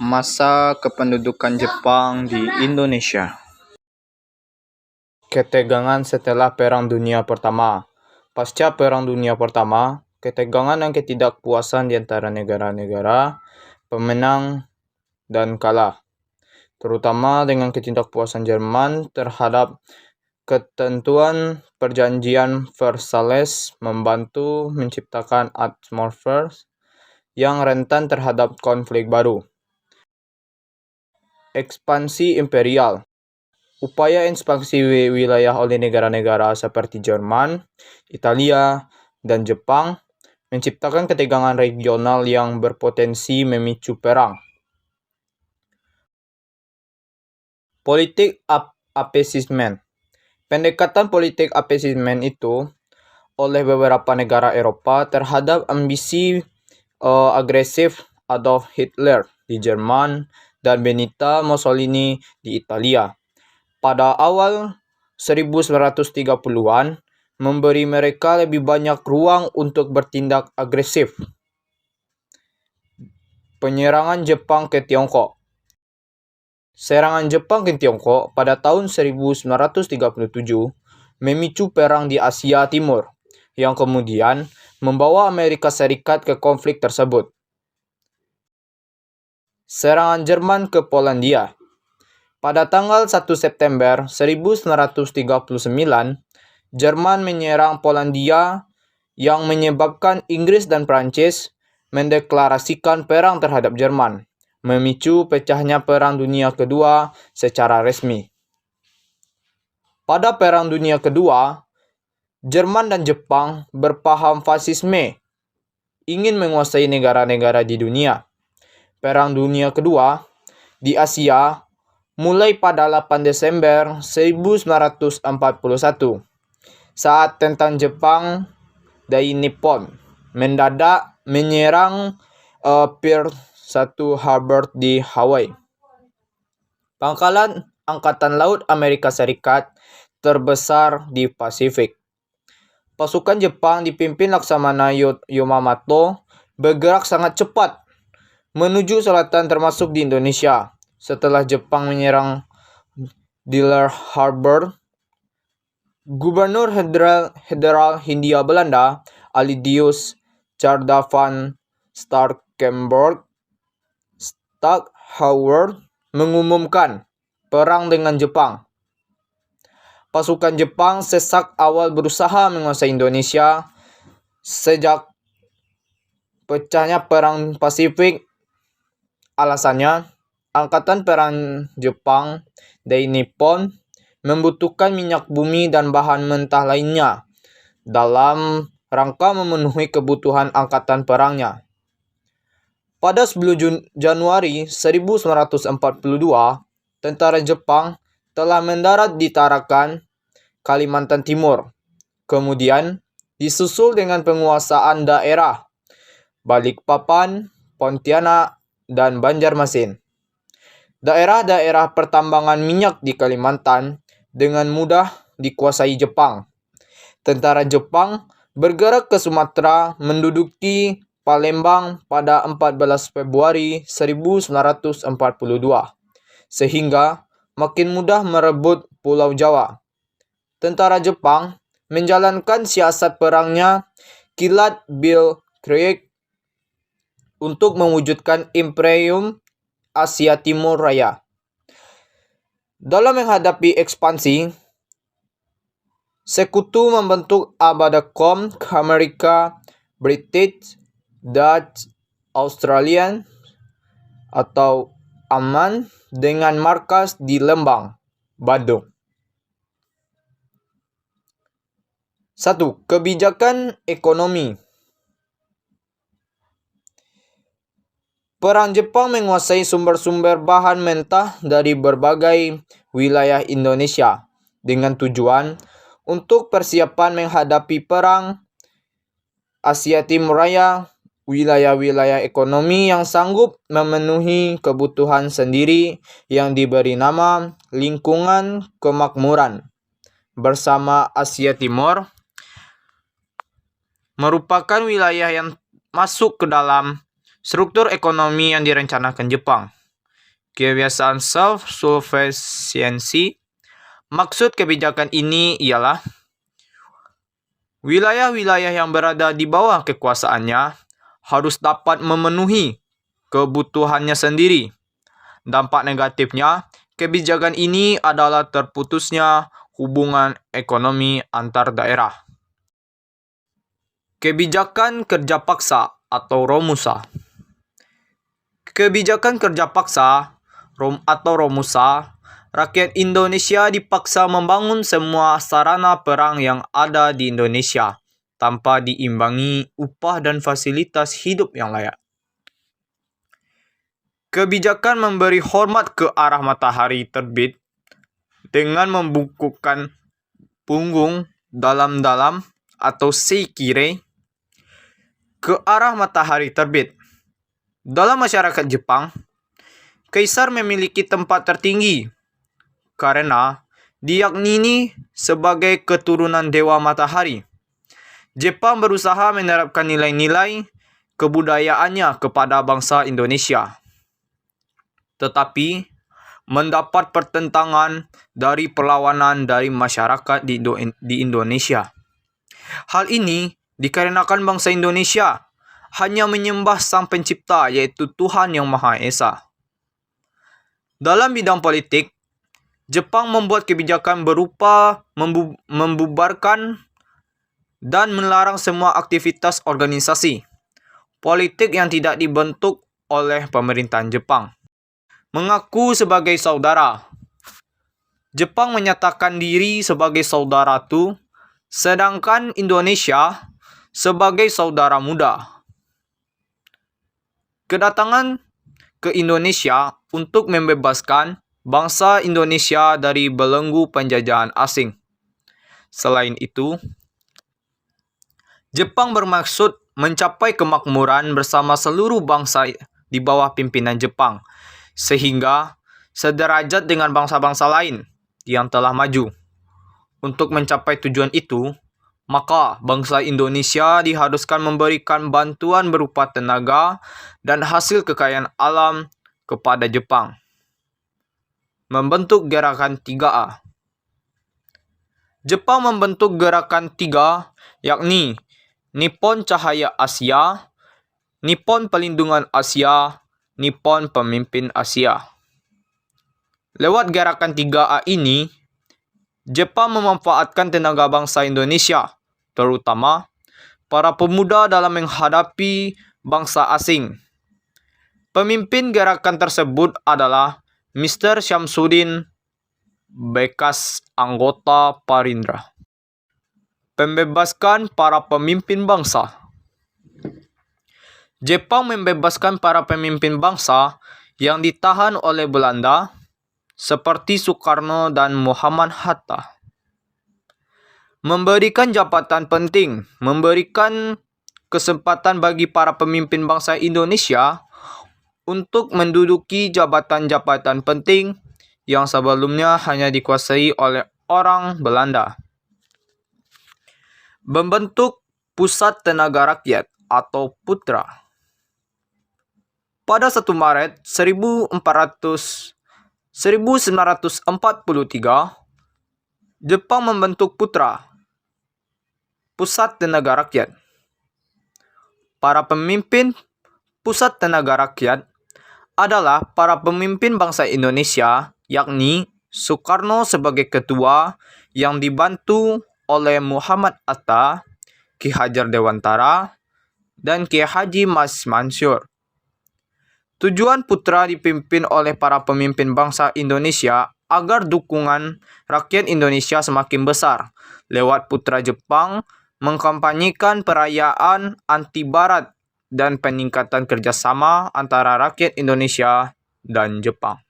Masa kependudukan Jepang di Indonesia. Ketegangan setelah Perang Dunia Pertama. Pasca Perang Dunia Pertama, ketegangan dan ketidakpuasan di antara negara-negara pemenang dan kalah, terutama dengan ketidakpuasan Jerman terhadap ketentuan Perjanjian Versailles, membantu menciptakan atmosfer yang rentan terhadap konflik baru. Ekspansi imperial. Upaya ekspansi wilayah oleh negara-negara seperti Jerman, Italia, dan Jepang menciptakan ketegangan regional yang berpotensi memicu perang. Politik appeasement. Pendekatan politik appeasement itu oleh beberapa negara Eropa terhadap ambisi agresif Adolf Hitler di Jerman dan Benito Mussolini di Italia pada awal 1930-an memberi mereka lebih banyak ruang untuk bertindak agresif. Penyerangan Jepang ke Tiongkok. Serangan Jepang ke Tiongkok pada tahun 1937 memicu perang di Asia Timur, yang kemudian membawa Amerika Serikat ke konflik tersebut. Serangan Jerman ke Polandia. Pada tanggal 1 September 1939, Jerman menyerang Polandia yang menyebabkan Inggris dan Prancis mendeklarasikan perang terhadap Jerman, memicu pecahnya Perang Dunia Kedua secara resmi. Pada Perang Dunia Kedua, Jerman dan Jepang berpaham fasisme, ingin menguasai negara-negara di dunia. Perang Dunia Kedua di Asia mulai pada 8 Desember 1941 saat tentara Jepang dari Nippon mendadak menyerang Pearl Harbor di Hawaii, pangkalan Angkatan Laut Amerika Serikat terbesar di Pasifik. Pasukan Jepang dipimpin Laksamana Yamamoto bergerak sangat cepat menuju selatan termasuk di Indonesia. Setelah Jepang menyerang Pearl Harbor, Gubernur Jenderal Hindia Belanda Aloysius Tjarda van Stackelberg mengumumkan perang dengan Jepang. Pasukan Jepang sejak awal berusaha menguasai Indonesia. Sejak pecahnya Perang Pasifik, alasannya Angkatan Perang Jepang dari Nippon membutuhkan minyak bumi dan bahan mentah lainnya dalam rangka memenuhi kebutuhan angkatan perangnya. Pada 10 Januari 1942, tentara Jepang telah mendarat di Tarakan, Kalimantan Timur. Kemudian disusul dengan penguasaan daerah Balikpapan, Pontianak, dan Banjarmasin. Daerah-daerah pertambangan minyak di Kalimantan dengan mudah dikuasai Jepang. Tentara Jepang bergerak ke Sumatera, menduduki Palembang pada 14 Februari 1942, sehingga makin mudah merebut Pulau Jawa. Tentara Jepang menjalankan siasat perangnya Kilat Bill Krieg untuk mewujudkan Imperium Asia Timur Raya. Dalam menghadapi ekspansi, Sekutu membentuk Abadacom Amerika, British, Dutch, Australian atau AMAN dengan markas di Lembang, Bandung. 1. Kebijakan ekonomi. Perang Jepang menguasai sumber-sumber bahan mentah dari berbagai wilayah Indonesia dengan tujuan untuk persiapan menghadapi Perang Asia Timur Raya. Wilayah-wilayah ekonomi yang sanggup memenuhi kebutuhan sendiri yang diberi nama lingkungan kemakmuran bersama Asia Timur merupakan wilayah yang masuk ke dalam struktur ekonomi yang direncanakan Jepang. kebiasaan self-sufficiency. Maksud kebijakan ini ialah wilayah-wilayah yang berada di bawah kekuasaannya harus dapat memenuhi kebutuhannya sendiri. Dampak negatifnya, kebijakan ini adalah terputusnya hubungan ekonomi antar daerah. Kebijakan kerja paksa atau Romusa. Kebijakan kerja paksa atau Romusa, rakyat Indonesia dipaksa membangun semua sarana perang yang ada di Indonesia tanpa diimbangi upah dan fasilitas hidup yang layak. Kebijakan memberi hormat ke arah matahari terbit dengan membungkukkan punggung dalam-dalam atau seikire ke arah matahari terbit. Dalam masyarakat Jepang, kaisar memiliki tempat tertinggi karena diyakini sebagai keturunan dewa matahari. Jepang berusaha menerapkan nilai-nilai kebudayaannya kepada bangsa Indonesia, tetapi mendapat pertentangan dari perlawanan dari masyarakat di Indonesia. Hal ini dikarenakan bangsa Indonesia hanya menyembah Sang Pencipta, yaitu Tuhan Yang Maha Esa. Dalam bidang politik, Jepang membuat kebijakan berupa membubarkan dan melarang semua aktivitas organisasi politik yang tidak dibentuk oleh pemerintahan Jepang. Mengaku sebagai saudara. Jepang menyatakan diri sebagai saudara Tu, sedangkan Indonesia sebagai saudara muda. Kedatangan ke Indonesia untuk membebaskan bangsa Indonesia dari belenggu penjajahan asing. Selain itu, Jepang bermaksud mencapai kemakmuran bersama seluruh bangsa di bawah pimpinan Jepang, sehingga sederajat dengan bangsa-bangsa lain yang telah maju. Untuk mencapai tujuan itu, maka bangsa Indonesia diharuskan memberikan bantuan berupa tenaga dan hasil kekayaan alam kepada Jepang. Membentuk gerakan 3A. Jepang membentuk gerakan 3, yakni Nippon Cahaya Asia, Nippon Pelindungan Asia, Nippon Pemimpin Asia. Lewat gerakan 3A ini, Jepang memanfaatkan tenaga bangsa Indonesia, terutama para pemuda dalam menghadapi bangsa asing. Pemimpin gerakan tersebut adalah Mr. Syamsuddin, bekas anggota Parindra. Pembebaskan para pemimpin bangsa. Jepang membebaskan para pemimpin bangsa yang ditahan oleh Belanda, seperti Soekarno dan Muhammad Hatta. Memberikan jabatan penting, memberikan kesempatan bagi para pemimpin bangsa Indonesia untuk menduduki jabatan-jabatan penting yang sebelumnya hanya dikuasai oleh orang Belanda. Membentuk Pusat Tenaga Rakyat atau Putra. Pada 1 Maret 1943, Jepang membentuk Putra, Pusat Tenaga Rakyat. Para pemimpin Pusat Tenaga Rakyat adalah para pemimpin bangsa Indonesia, yakni Soekarno sebagai ketua yang dibantu oleh Muhammad Hatta, Ki Hajar Dewantara, dan Ki Haji Mas Mansur. Tujuan Putra dipimpin oleh para pemimpin bangsa Indonesia agar dukungan rakyat Indonesia semakin besar. Lewat Putra Jepang mengkampanyekan perayaan anti Barat dan peningkatan kerjasama antara rakyat Indonesia dan Jepang.